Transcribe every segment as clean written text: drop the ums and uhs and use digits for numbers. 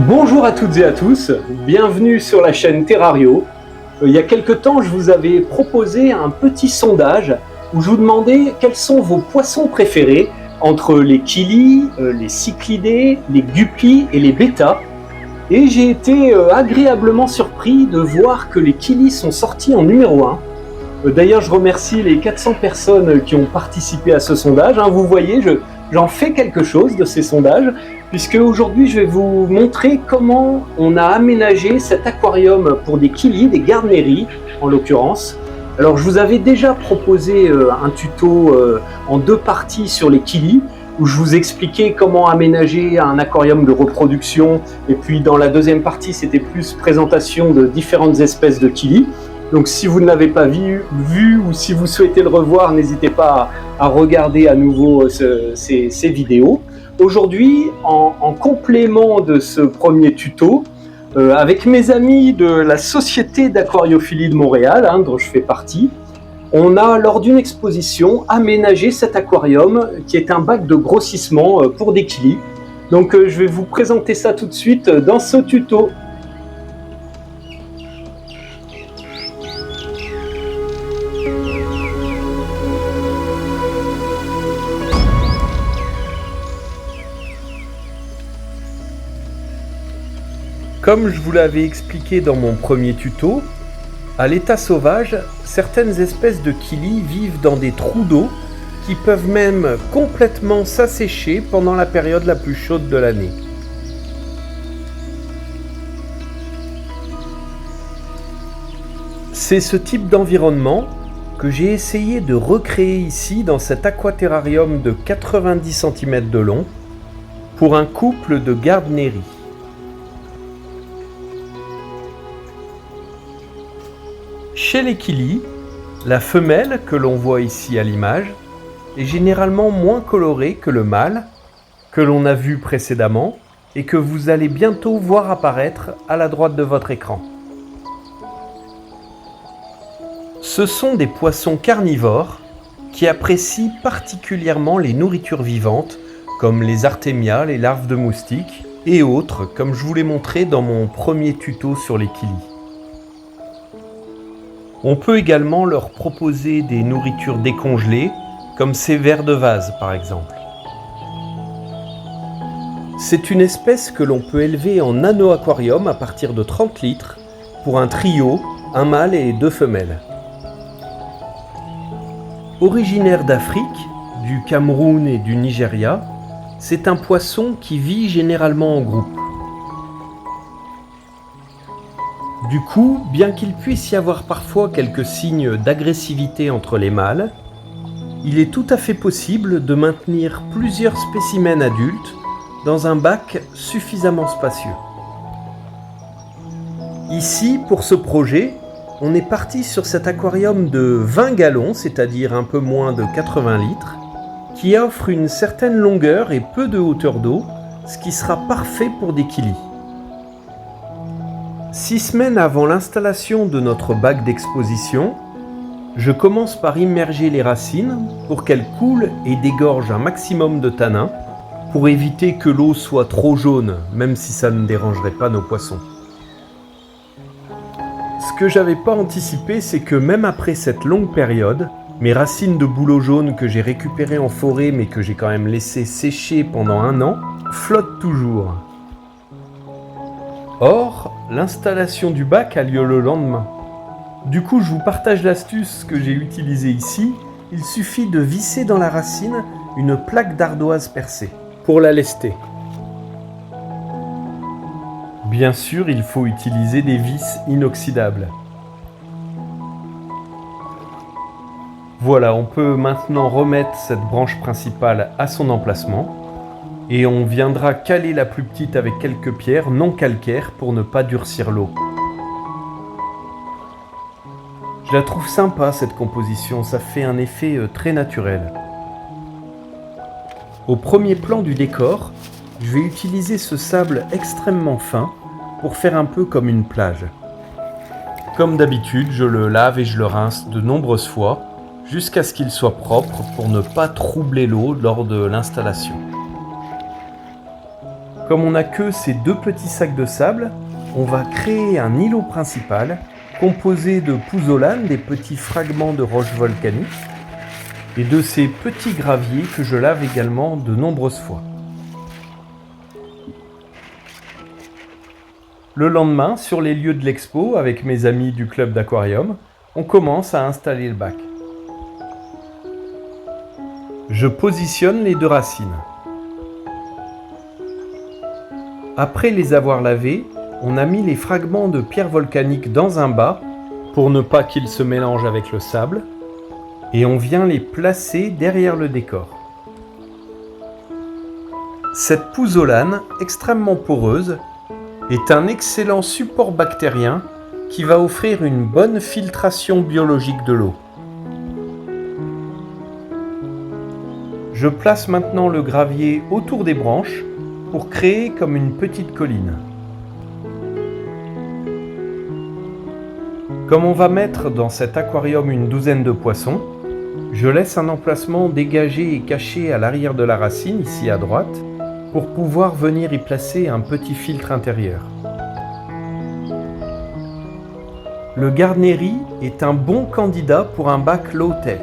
Bonjour à toutes et à tous, bienvenue sur la chaîne Terrario. Il y a quelque temps, je vous avais proposé un petit sondage où je vous demandais quels sont vos poissons préférés entre les kilis, les cyclidés, les guppies et les bêtas. Et j'ai été agréablement surpris de voir que les kilis sont sortis en numéro 1. D'ailleurs, je remercie les 400 personnes qui ont participé à ce sondage. Vous voyez, j'en fais quelque chose de ces sondages, puisque aujourd'hui, je vais vous montrer comment on a aménagé cet aquarium pour des kilis, des gardneries en l'occurrence. Alors, je vous avais déjà proposé un tuto en 2 parties sur les kilis, où je vous expliquais comment aménager un aquarium de reproduction, et puis dans la deuxième partie, c'était plus présentation de différentes espèces de kilis. Donc si vous ne l'avez pas vu ou si vous souhaitez le revoir, n'hésitez pas à regarder à nouveau ces vidéos. Aujourd'hui, en complément de ce premier tuto, avec mes amis de la Société d'aquariophilie de Montréal, dont je fais partie, on a, lors d'une exposition, aménagé cet aquarium qui est un bac de grossissement pour des kilis. Donc je vais vous présenter ça tout de suite dans ce tuto. Comme je vous l'avais expliqué dans mon premier tuto, à l'état sauvage, certaines espèces de kilis vivent dans des trous d'eau qui peuvent même complètement s'assécher pendant la période la plus chaude de l'année. C'est ce type d'environnement que j'ai essayé de recréer ici dans cet aquaterrarium de 90 cm de long pour un couple de gardneries. Chez les kilis, la femelle, que l'on voit ici à l'image, est généralement moins colorée que le mâle, que l'on a vu précédemment et que vous allez bientôt voir apparaître à la droite de votre écran. Ce sont des poissons carnivores qui apprécient particulièrement les nourritures vivantes comme les artémias, les larves de moustiques et autres, comme je vous l'ai montré dans mon premier tuto sur les kilis. On peut également leur proposer des nourritures décongelées, comme ces vers de vase par exemple. C'est une espèce que l'on peut élever en nano-aquarium à partir de 30 litres pour un trio, un mâle et 2 femelles. Originaire d'Afrique, du Cameroun et du Nigeria, c'est un poisson qui vit généralement en groupe. Du coup, bien qu'il puisse y avoir parfois quelques signes d'agressivité entre les mâles, il est tout à fait possible de maintenir plusieurs spécimens adultes dans un bac suffisamment spacieux. Ici, pour ce projet, on est parti sur cet aquarium de 20 gallons, c'est-à-dire un peu moins de 80 litres, qui offre une certaine longueur et peu de hauteur d'eau, ce qui sera parfait pour des kilis. 6 semaines avant l'installation de notre bac d'exposition, je commence par immerger les racines pour qu'elles coulent et dégorgent un maximum de tanins pour éviter que l'eau soit trop jaune, même si ça ne dérangerait pas nos poissons. Ce que j'avais pas anticipé, c'est que même après cette longue période, mes racines de bouleau jaune que j'ai récupérées en forêt mais que j'ai quand même laissé sécher pendant 1 an, flottent toujours. Or, l'installation du bac a lieu le lendemain. Du coup, je vous partage l'astuce que j'ai utilisée ici. Il suffit de visser dans la racine une plaque d'ardoise percée pour la lester. Bien sûr, il faut utiliser des vis inoxydables. Voilà, on peut maintenant remettre cette branche principale à son emplacement. Et on viendra caler la plus petite avec quelques pierres non calcaires pour ne pas durcir l'eau. Je la trouve sympa cette composition, ça fait un effet très naturel. Au premier plan du décor, je vais utiliser ce sable extrêmement fin pour faire un peu comme une plage. Comme d'habitude, je le lave et je le rince de nombreuses fois jusqu'à ce qu'il soit propre pour ne pas troubler l'eau lors de l'installation. Comme on n'a que ces 2 petits sacs de sable, on va créer un îlot principal composé de pouzzolanes, des petits fragments de roches volcaniques, et de ces petits graviers que je lave également de nombreuses fois. Le lendemain, sur les lieux de l'expo, avec mes amis du club d'aquarium, on commence à installer le bac. Je positionne les 2 racines. Après les avoir lavées, on a mis les fragments de pierre volcanique dans un bas pour ne pas qu'ils se mélangent avec le sable, et on vient les placer derrière le décor. Cette pouzzolane, extrêmement poreuse, est un excellent support bactérien qui va offrir une bonne filtration biologique de l'eau. Je place maintenant le gravier autour des branches pour créer comme une petite colline. Comme on va mettre dans cet aquarium une douzaine de poissons, je laisse un emplacement dégagé et caché à l'arrière de la racine, ici à droite, pour pouvoir venir y placer un petit filtre intérieur. Le Gardneri est un bon candidat pour un bac low-tech.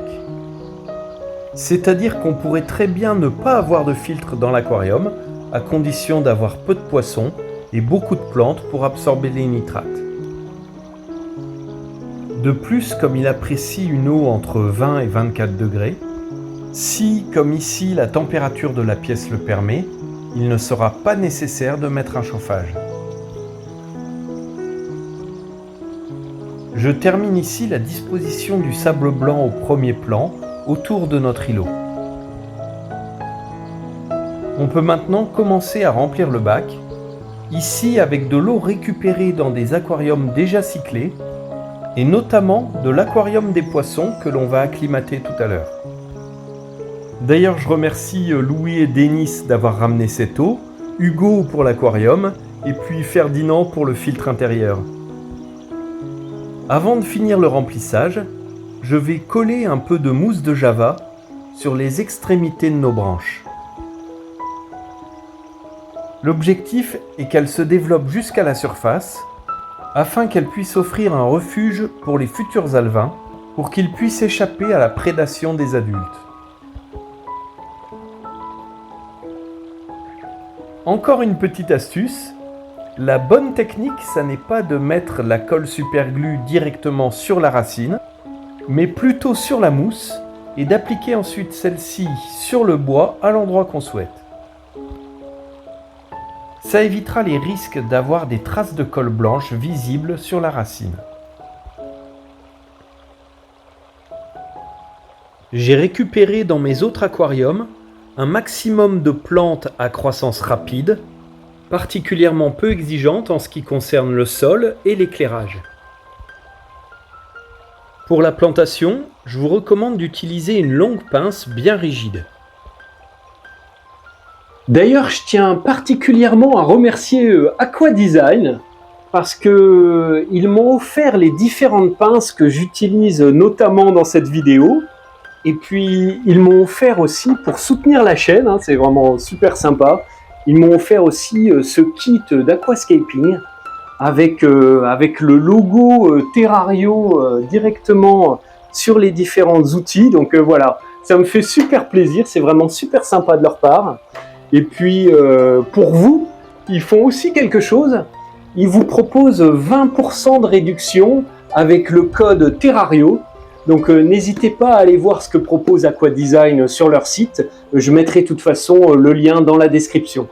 C'est-à-dire qu'on pourrait très bien ne pas avoir de filtre dans l'aquarium, à condition d'avoir peu de poissons et beaucoup de plantes pour absorber les nitrates. De plus, comme il apprécie une eau entre 20 et 24 degrés, si, comme ici, la température de la pièce le permet, il ne sera pas nécessaire de mettre un chauffage. Je termine ici la disposition du sable blanc au premier plan, autour de notre îlot. On peut maintenant commencer à remplir le bac, ici avec de l'eau récupérée dans des aquariums déjà cyclés, et notamment de l'aquarium des poissons que l'on va acclimater tout à l'heure. D'ailleurs, je remercie Louis et Denis d'avoir ramené cette eau, Hugo pour l'aquarium, et puis Ferdinand pour le filtre intérieur. Avant de finir le remplissage, je vais coller un peu de mousse de java sur les extrémités de nos branches. L'objectif est qu'elle se développe jusqu'à la surface, afin qu'elle puisse offrir un refuge pour les futurs alevins, pour qu'ils puissent échapper à la prédation des adultes. Encore une petite astuce, la bonne technique, ça n'est pas de mettre la colle superglue directement sur la racine, mais plutôt sur la mousse et d'appliquer ensuite celle-ci sur le bois à l'endroit qu'on souhaite. Ça évitera les risques d'avoir des traces de colle blanche visibles sur la racine. J'ai récupéré dans mes autres aquariums un maximum de plantes à croissance rapide, particulièrement peu exigeantes en ce qui concerne le sol et l'éclairage. Pour la plantation, je vous recommande d'utiliser une longue pince bien rigide. D'ailleurs, je tiens particulièrement à remercier Aquadesign parce que ils m'ont offert les différentes pinces que j'utilise notamment dans cette vidéo. Et puis, ils m'ont offert aussi, pour soutenir la chaîne, c'est vraiment super sympa, ils m'ont offert aussi ce kit d'aquascaping avec le logo Terrario directement sur les différents outils. Donc voilà, ça me fait super plaisir, c'est vraiment super sympa de leur part. Et puis, pour vous, ils font aussi quelque chose. Ils vous proposent 20% de réduction avec le code Terrario. Donc, n'hésitez pas à aller voir ce que propose Aquadesign sur leur site. Je mettrai de toute façon le lien dans la description.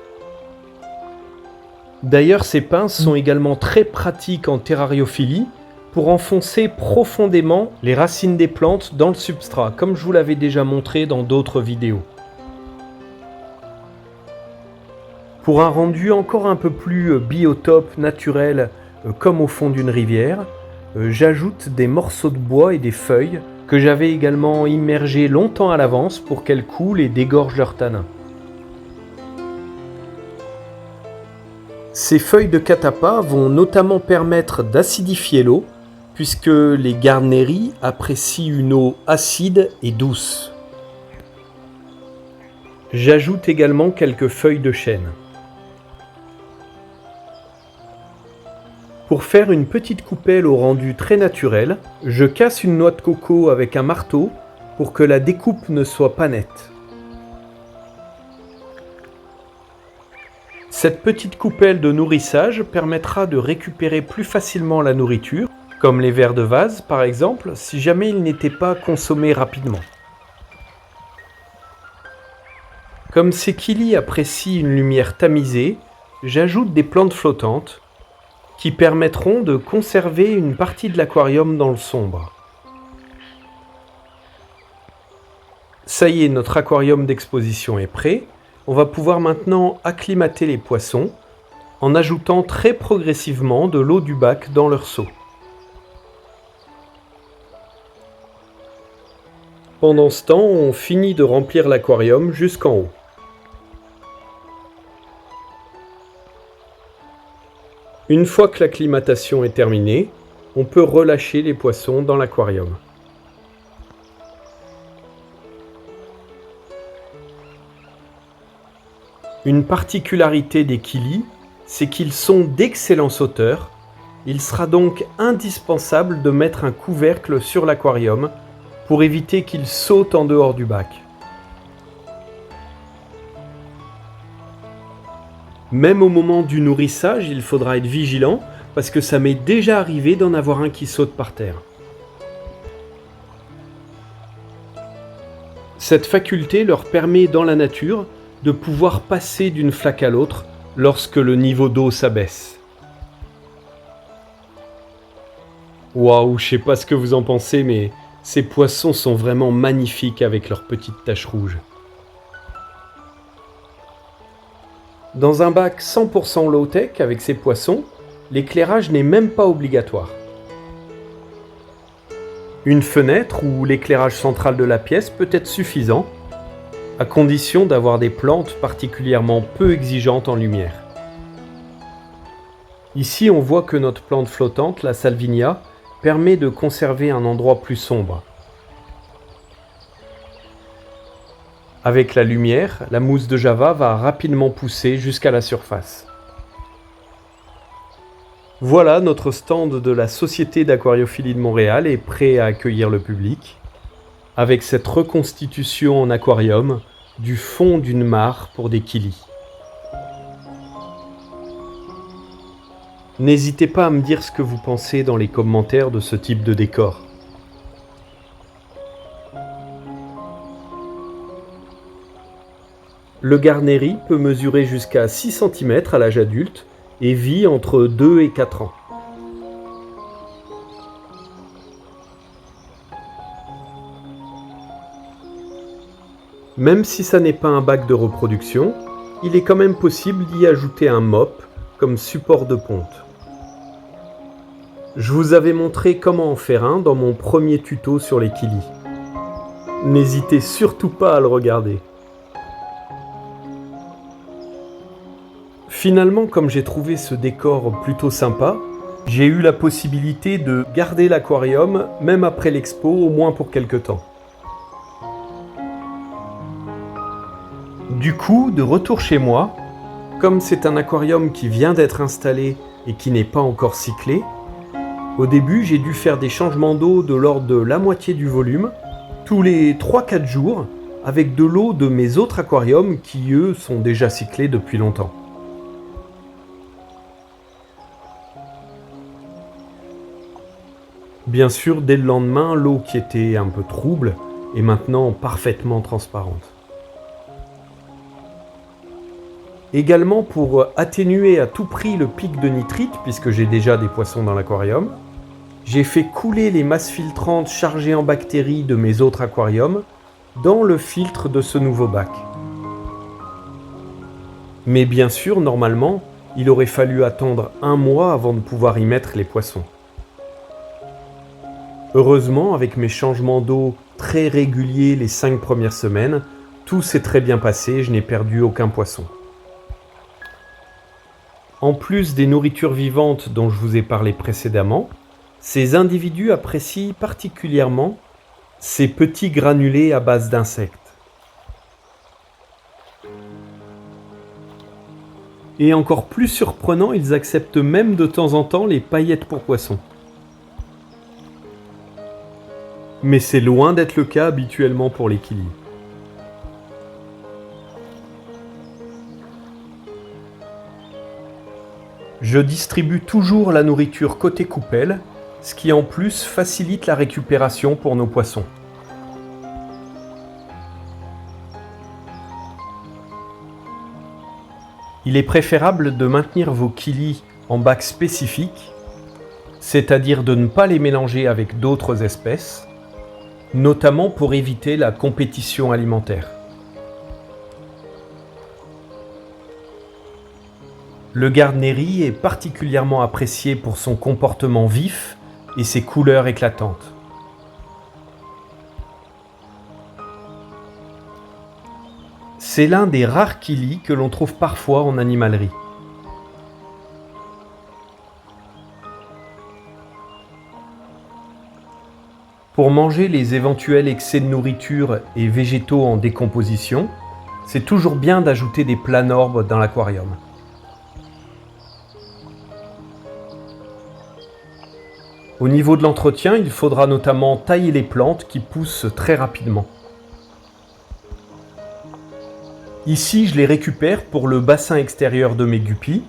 D'ailleurs, ces pinces sont également très pratiques en terrariophilie pour enfoncer profondément les racines des plantes dans le substrat, comme je vous l'avais déjà montré dans d'autres vidéos. Pour un rendu encore un peu plus biotope, naturel, comme au fond d'une rivière, j'ajoute des morceaux de bois et des feuilles que j'avais également immergées longtemps à l'avance pour qu'elles coulent et dégorgent leurs tanins. Ces feuilles de catappa vont notamment permettre d'acidifier l'eau, puisque les Gardneri apprécient une eau acide et douce. J'ajoute également quelques feuilles de chêne. Pour faire une petite coupelle au rendu très naturel, je casse une noix de coco avec un marteau pour que la découpe ne soit pas nette. Cette petite coupelle de nourrissage permettra de récupérer plus facilement la nourriture, comme les vers de vase par exemple, si jamais ils n'étaient pas consommés rapidement. Comme ces kilis apprécient une lumière tamisée, j'ajoute des plantes flottantes qui permettront de conserver une partie de l'aquarium dans le sombre. Ça y est, notre aquarium d'exposition est prêt. On va pouvoir maintenant acclimater les poissons en ajoutant très progressivement de l'eau du bac dans leur seau. Pendant ce temps, on finit de remplir l'aquarium jusqu'en haut. Une fois que l'acclimatation est terminée, on peut relâcher les poissons dans l'aquarium. Une particularité des kilis, c'est qu'ils sont d'excellents sauteurs. Il sera donc indispensable de mettre un couvercle sur l'aquarium pour éviter qu'ils sautent en dehors du bac. Même au moment du nourrissage, il faudra être vigilant parce que ça m'est déjà arrivé d'en avoir un qui saute par terre. Cette faculté leur permet dans la nature de pouvoir passer d'une flaque à l'autre lorsque le niveau d'eau s'abaisse. Waouh, je sais pas ce que vous en pensez, mais ces poissons sont vraiment magnifiques avec leurs petites taches rouges. Dans un bac 100% low-tech avec ces poissons, l'éclairage n'est même pas obligatoire. Une fenêtre ou l'éclairage central de la pièce peut être suffisant, à condition d'avoir des plantes particulièrement peu exigeantes en lumière. Ici, on voit que notre plante flottante, la Salvinia, permet de conserver un endroit plus sombre. Avec la lumière, la mousse de Java va rapidement pousser jusqu'à la surface. Voilà, notre stand de la Société d'aquariophilie de Montréal est prêt à accueillir le public, avec cette reconstitution en aquarium du fond d'une mare pour des kilis. N'hésitez pas à me dire ce que vous pensez dans les commentaires de ce type de décor. Le Garneri peut mesurer jusqu'à 6 cm à l'âge adulte et vit entre 2 et 4 ans. Même si ça n'est pas un bac de reproduction, il est quand même possible d'y ajouter un mop comme support de ponte. Je vous avais montré comment en faire un dans mon premier tuto sur les kilis. N'hésitez surtout pas à le regarder. Finalement, comme j'ai trouvé ce décor plutôt sympa, j'ai eu la possibilité de garder l'aquarium même après l'expo, au moins pour quelque temps. Du coup, de retour chez moi, comme c'est un aquarium qui vient d'être installé et qui n'est pas encore cyclé, au début j'ai dû faire des changements d'eau de l'ordre de la moitié du volume, tous les 3-4 jours, avec de l'eau de mes autres aquariums qui eux sont déjà cyclés depuis longtemps. Bien sûr, dès le lendemain, l'eau qui était un peu trouble est maintenant parfaitement transparente. Également pour atténuer à tout prix le pic de nitrite, puisque j'ai déjà des poissons dans l'aquarium, j'ai fait couler les masses filtrantes chargées en bactéries de mes autres aquariums dans le filtre de ce nouveau bac. Mais bien sûr, normalement, il aurait fallu attendre 1 mois avant de pouvoir y mettre les poissons. Heureusement, avec mes changements d'eau très réguliers les 5 premières semaines, tout s'est très bien passé, je n'ai perdu aucun poisson. En plus des nourritures vivantes dont je vous ai parlé précédemment, ces individus apprécient particulièrement ces petits granulés à base d'insectes. Et encore plus surprenant, ils acceptent même de temps en temps les paillettes pour poissons. Mais c'est loin d'être le cas habituellement pour les kilis. Je distribue toujours la nourriture côté coupelle, ce qui en plus facilite la récupération pour nos poissons. Il est préférable de maintenir vos kilis en bac spécifique, c'est-à-dire de ne pas les mélanger avec d'autres espèces, notamment pour éviter la compétition alimentaire. Le Gardneri est particulièrement apprécié pour son comportement vif et ses couleurs éclatantes. C'est l'un des rares kilis que l'on trouve parfois en animalerie. Pour manger les éventuels excès de nourriture et végétaux en décomposition, c'est toujours bien d'ajouter des planorbes dans l'aquarium. Au niveau de l'entretien, il faudra notamment tailler les plantes qui poussent très rapidement. Ici, je les récupère pour le bassin extérieur de mes guppies,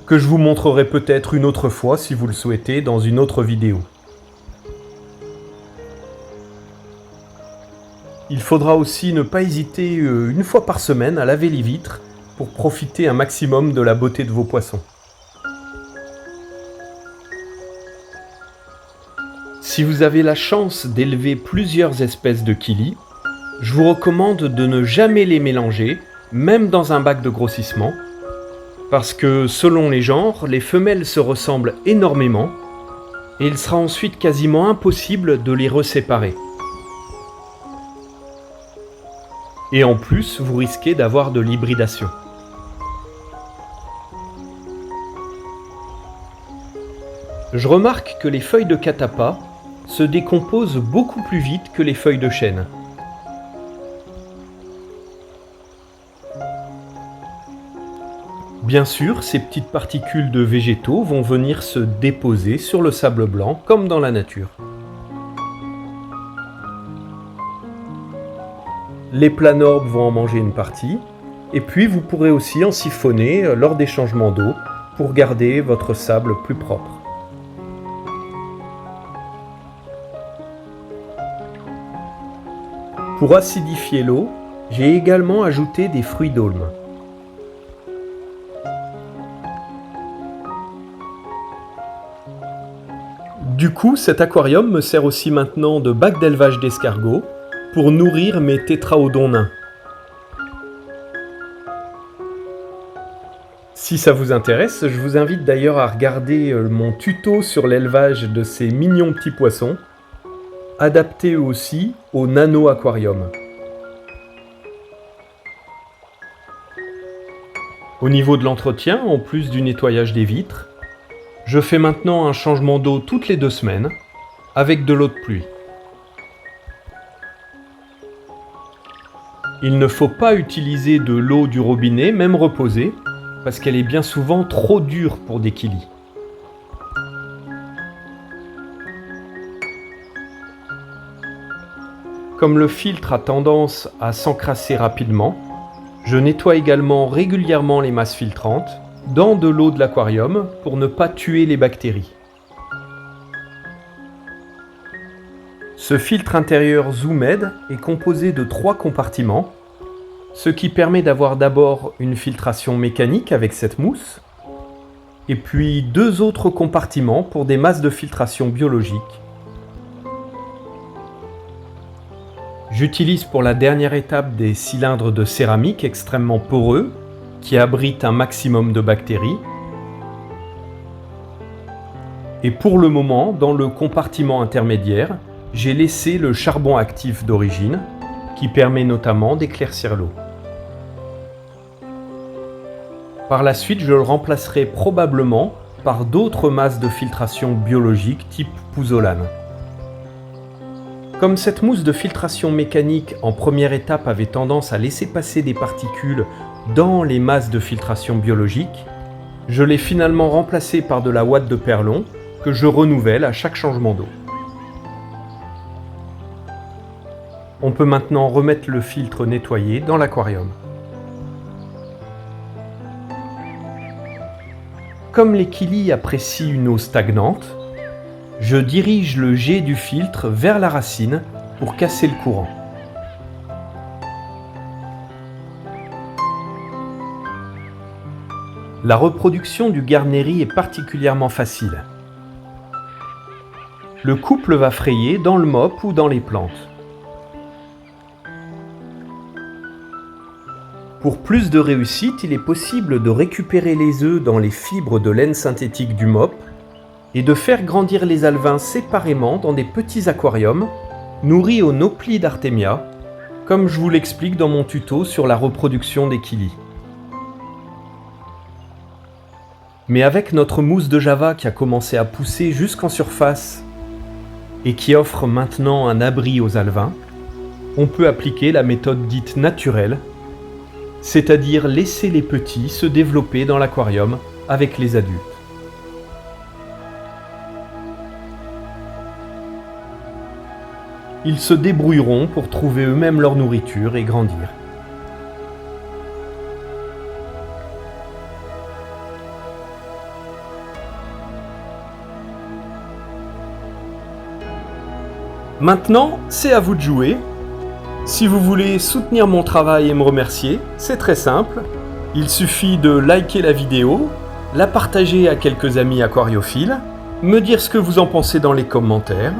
que je vous montrerai peut-être une autre fois si vous le souhaitez dans une autre vidéo. Il faudra aussi ne pas hésiter une fois par semaine à laver les vitres pour profiter un maximum de la beauté de vos poissons. Si vous avez la chance d'élever plusieurs espèces de kilis, je vous recommande de ne jamais les mélanger, même dans un bac de grossissement, parce que selon les genres, les femelles se ressemblent énormément et il sera ensuite quasiment impossible de les reséparer. Et en plus, vous risquez d'avoir de l'hybridation. Je remarque que les feuilles de catappa se décomposent beaucoup plus vite que les feuilles de chêne. Bien sûr, ces petites particules de végétaux vont venir se déposer sur le sable blanc comme dans la nature. Les planorbes vont en manger une partie, et puis vous pourrez aussi en siphonner lors des changements d'eau pour garder votre sable plus propre. Pour acidifier l'eau, j'ai également ajouté des fruits d'aulne. Du coup, cet aquarium me sert aussi maintenant de bac d'élevage d'escargots pour nourrir mes tétraodons nains. Si ça vous intéresse, je vous invite d'ailleurs à regarder mon tuto sur l'élevage de ces mignons petits poissons, adaptés aussi au nano-aquarium. Au niveau de l'entretien, en plus du nettoyage des vitres, je fais maintenant un changement d'eau toutes les 2 semaines, avec de l'eau de pluie. Il ne faut pas utiliser de l'eau du robinet, même reposée, parce qu'elle est bien souvent trop dure pour des kilis. Comme le filtre a tendance à s'encrasser rapidement, je nettoie également régulièrement les masses filtrantes dans de l'eau de l'aquarium pour ne pas tuer les bactéries. Ce filtre intérieur Zoomed est composé de 3 compartiments, ce qui permet d'avoir d'abord une filtration mécanique avec cette mousse, et puis 2 autres compartiments pour des masses de filtration biologique. J'utilise pour la dernière étape des cylindres de céramique extrêmement poreux, qui abritent un maximum de bactéries. Et pour le moment, dans le compartiment intermédiaire, j'ai laissé le charbon actif d'origine, qui permet notamment d'éclaircir l'eau. Par la suite, je le remplacerai probablement par d'autres masses de filtration biologique type pouzzolane. Comme cette mousse de filtration mécanique en première étape avait tendance à laisser passer des particules dans les masses de filtration biologique, je l'ai finalement remplacé par de la ouate de perlon que je renouvelle à chaque changement d'eau. On peut maintenant remettre le filtre nettoyé dans l'aquarium. Comme les killis apprécient une eau stagnante, je dirige le jet du filtre vers la racine pour casser le courant. La reproduction du Gardneri est particulièrement facile. Le couple va frayer dans le mop ou dans les plantes. Pour plus de réussite, il est possible de récupérer les œufs dans les fibres de laine synthétique du mop et de faire grandir les alevins séparément dans des petits aquariums nourris au Nopli d'Artemia, comme je vous l'explique dans mon tuto sur la reproduction des killis. Mais avec notre mousse de Java qui a commencé à pousser jusqu'en surface et qui offre maintenant un abri aux alevins, on peut appliquer la méthode dite naturelle, c'est-à-dire laisser les petits se développer dans l'aquarium avec les adultes. Ils se débrouilleront pour trouver eux-mêmes leur nourriture et grandir. Maintenant, c'est à vous de jouer. Si vous voulez soutenir mon travail et me remercier, c'est très simple. Il suffit de liker la vidéo, la partager à quelques amis aquariophiles, me dire ce que vous en pensez dans les commentaires.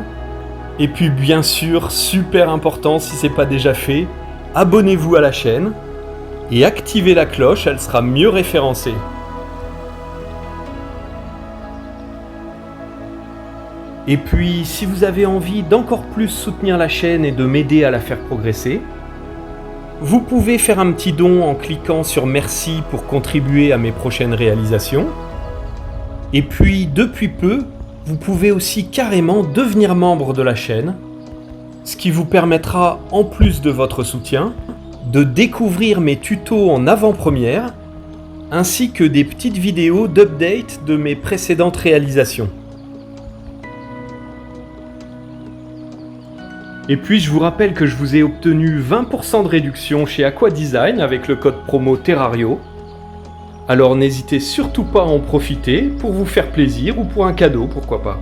Et puis bien sûr, super important si ce n'est pas déjà fait, abonnez-vous à la chaîne et activez la cloche, elle sera mieux référencée. Et puis, si vous avez envie d'encore plus soutenir la chaîne et de m'aider à la faire progresser, vous pouvez faire un petit don en cliquant sur Merci pour contribuer à mes prochaines réalisations. Et puis, depuis peu, vous pouvez aussi carrément devenir membre de la chaîne, ce qui vous permettra, en plus de votre soutien, de découvrir mes tutos en avant-première, ainsi que des petites vidéos d'update de mes précédentes réalisations. Et puis je vous rappelle que je vous ai obtenu 20% de réduction chez Aquadesign avec le code promo Terrario. Alors n'hésitez surtout pas à en profiter pour vous faire plaisir ou pour un cadeau, pourquoi pas.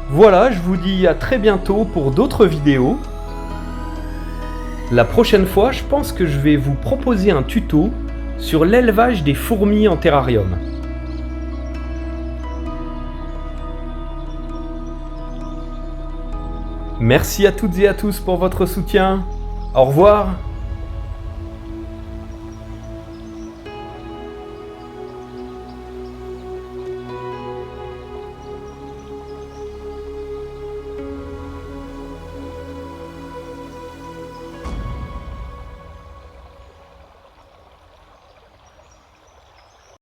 Voilà, je vous dis à très bientôt pour d'autres vidéos. La prochaine fois, je pense que je vais vous proposer un tuto sur l'élevage des fourmis en terrarium. Merci à toutes et à tous pour votre soutien. Au revoir.